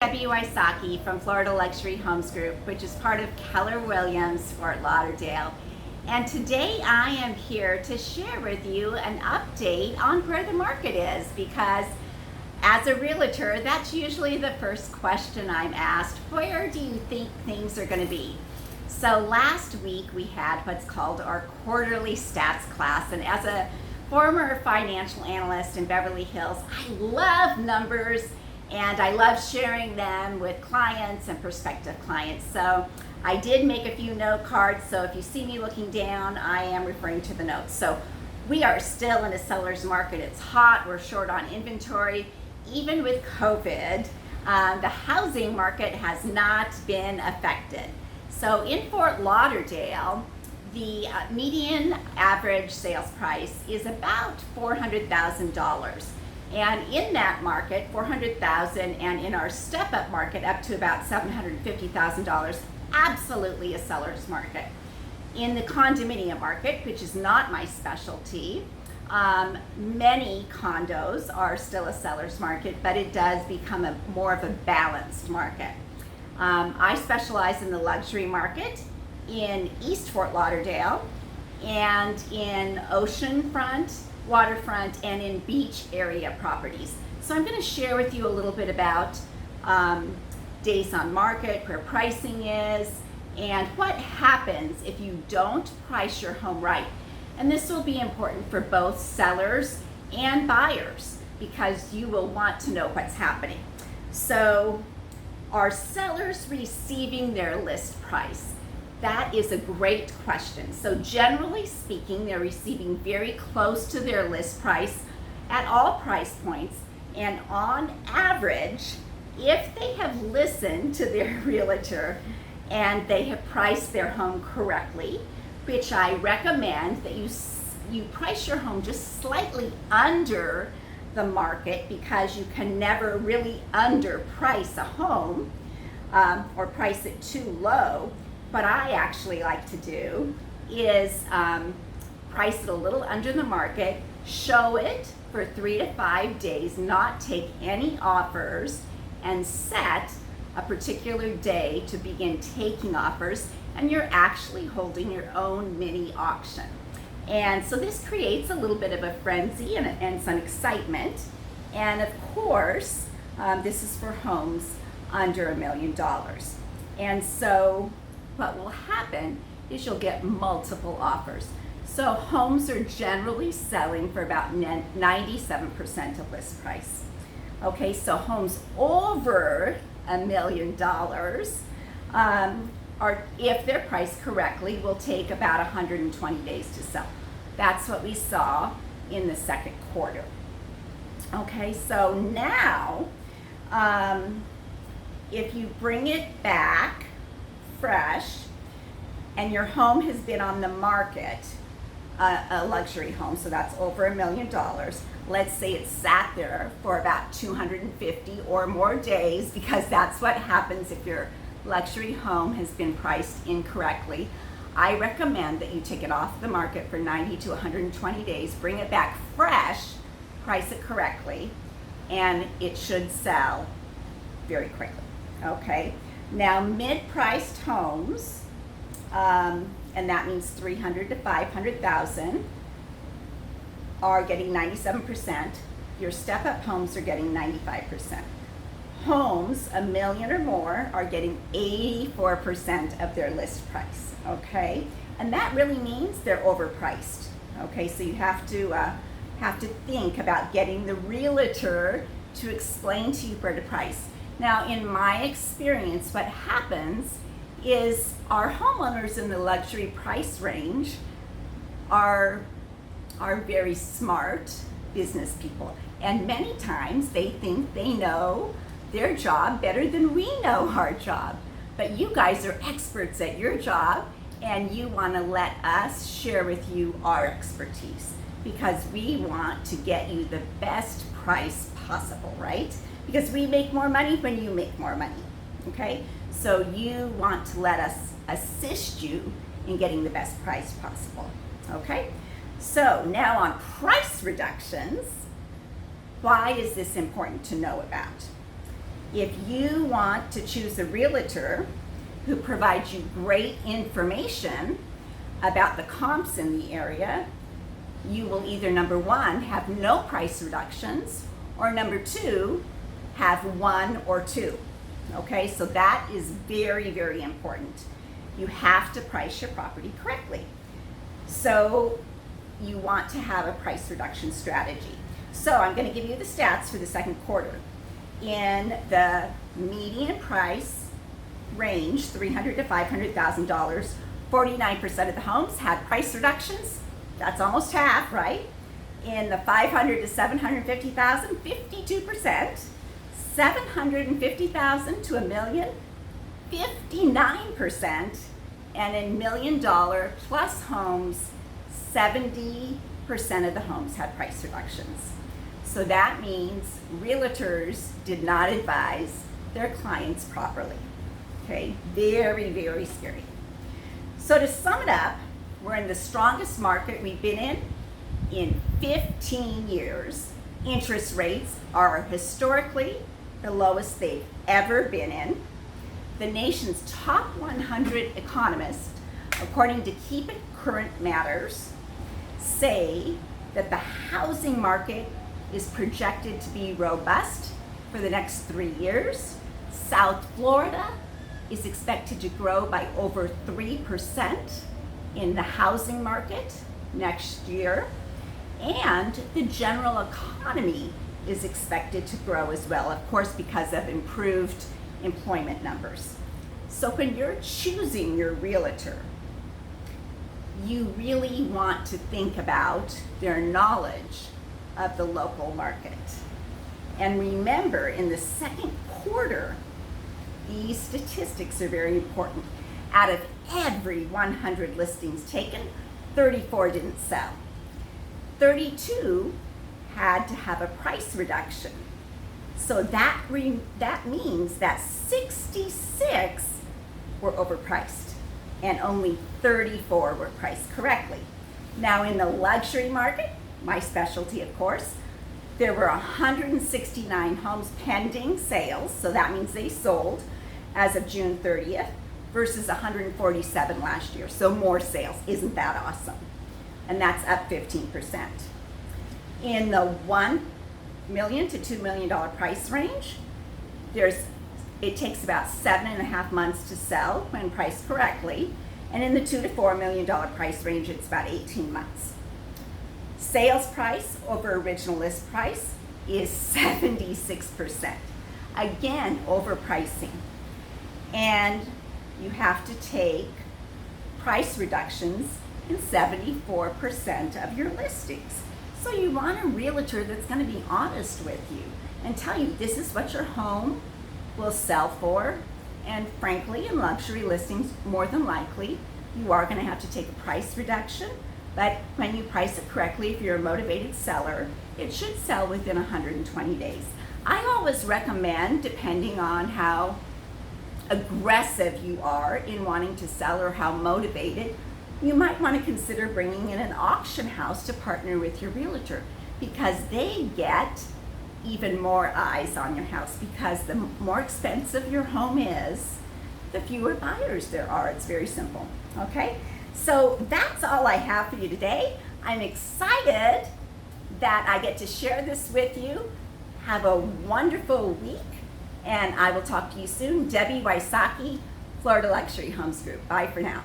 Debbie Wysocki from Florida Luxury Homes Group, which is part of Keller Williams Fort Lauderdale. And today I am here to share with you an update on where the market is, because as a realtor, that's usually the first question I'm asked. Where do you think things are going to be? So last week we had what's called our quarterly stats class, and as a former financial analyst in Beverly Hills, I love numbers and I love sharing them with clients and prospective clients. So I did make a few note cards, so if you see me looking down, I am referring to the notes. So we are still in a seller's market. It's hot, we're short on inventory. Even with COVID, the housing market has not been affected. So in Fort Lauderdale, the median average sales price is about $400,000. And in that market, $400,000, and in our step-up market, up to about $750,000, absolutely a seller's market. In the condominium market, which is not my specialty, many condos are still a seller's market, but it does become more of a balanced market. I specialize in the luxury market in East Fort Lauderdale and in oceanfront, waterfront, and in beach area properties. So I'm going to share with you a little bit about days on market, where pricing is, and what happens if you don't price your home right. And this will be important for both sellers and buyers, because you will want to know what's happening. So, are sellers receiving their list price? That is a great question. So generally speaking, they're receiving very close to their list price at all price points. And on average, if they have listened to their realtor and they have priced their home correctly, which I recommend that you price your home just slightly under the market, because you can never really underprice a home or price it too low. What I actually like to do is price it a little under the market, show it for 3 to 5 days, not take any offers, and set a particular day to begin taking offers, and you're actually holding your own mini auction. And so this creates a little bit of a frenzy and some excitement. And of course, this is for homes under $1 million. And so what will happen is you'll get multiple offers. So homes are generally selling for about 97% of list price. Okay, so homes over $1 million are, if they're priced correctly, will take about 120 days to sell. That's what we saw in the second quarter. Okay, so now, if you bring it back fresh, and your home has been on the market, a luxury home, so that's over $1 million. Let's say it's sat there for about 250 or more days, because that's what happens if your luxury home has been priced incorrectly. I recommend that you take it off the market for 90 to 120 days, bring it back fresh, price it correctly, and it should sell very quickly. Okay. Now, mid-priced homes, and that means 300 to 500,000, are getting 97%. Your step-up homes are getting 95%. Homes $1 million or more are getting 84% of their list price. Okay, and that really means they're overpriced. Okay, so you have to think about getting the realtor to explain to you where to price. Now, in my experience, what happens is our homeowners in the luxury price range are very smart business people. And many times they think they know their job better than we know our job. But you guys are experts at your job, and you want to let us share with you our expertise, because we want to get you the best price possible, right? Because we make more money when you make more money, okay? So you want to let us assist you in getting the best price possible, okay? So now on price reductions, why is this important to know about? If you want to choose a realtor who provides you great information about the comps in the area, you will either, number one, have no price reductions, or number two, have one or two. Okay, so that is very, very important. You have to price your property correctly. So you want to have a price reduction strategy. So I'm going to give you the stats for the second quarter. In the median price range, $300,000 to $500,000, 49% of the homes had price reductions. That's almost half, right? In the $500,000 to $750,000, 52%. $750,000 to $1 million, 59%. And in $1 million plus homes, 70% of the homes had price reductions. So that means realtors did not advise their clients properly. Okay, very, very scary. So to sum it up, we're in the strongest market we've been in 15 years. Interest rates are historically the lowest they've ever been in. The nation's top 100 economists, according to Keep It Current Matters, say that the housing market is projected to be robust for the next 3 years. South Florida is expected to grow by over 3% in the housing market next year. And the general economy is expected to grow as well, of course, because of improved employment numbers. So when you're choosing your realtor, you really want to think about their knowledge of the local market. And remember, in the second quarter, these statistics are very important. Out of every 100 listings taken, 34 didn't sell. 32 had to have a price reduction. So that means that 66 were overpriced and only 34 were priced correctly. Now in the luxury market, my specialty of course, there were 169 homes pending sales, so that means they sold as of June 30th versus 147 last year, so more sales. Isn't that awesome? And that's up 15%. In the $1 million to $2 million price range, it takes about 7.5 months to sell when priced correctly. And in the $2 to $4 million price range, it's about 18 months. Sales price over original list price is 76%. Again, overpricing. And you have to take price reductions in 74% of your listings. So you want a realtor that's going to be honest with you and tell you this is what your home will sell for. And frankly, in luxury listings, more than likely, you are going to have to take a price reduction. But when you price it correctly, if you're a motivated seller, it should sell within 120 days. I always recommend, depending on how aggressive you are in wanting to sell or how motivated, you might want to consider bringing in an auction house to partner with your realtor, because they get even more eyes on your house, because the more expensive your home is, the fewer buyers there are. It's very simple. Okay, so that's all I have for you today. I'm excited that I get to share this with you. Have a wonderful week, and I will talk to you soon. Debbie Wysocki, Florida Luxury Homes Group. Bye for now.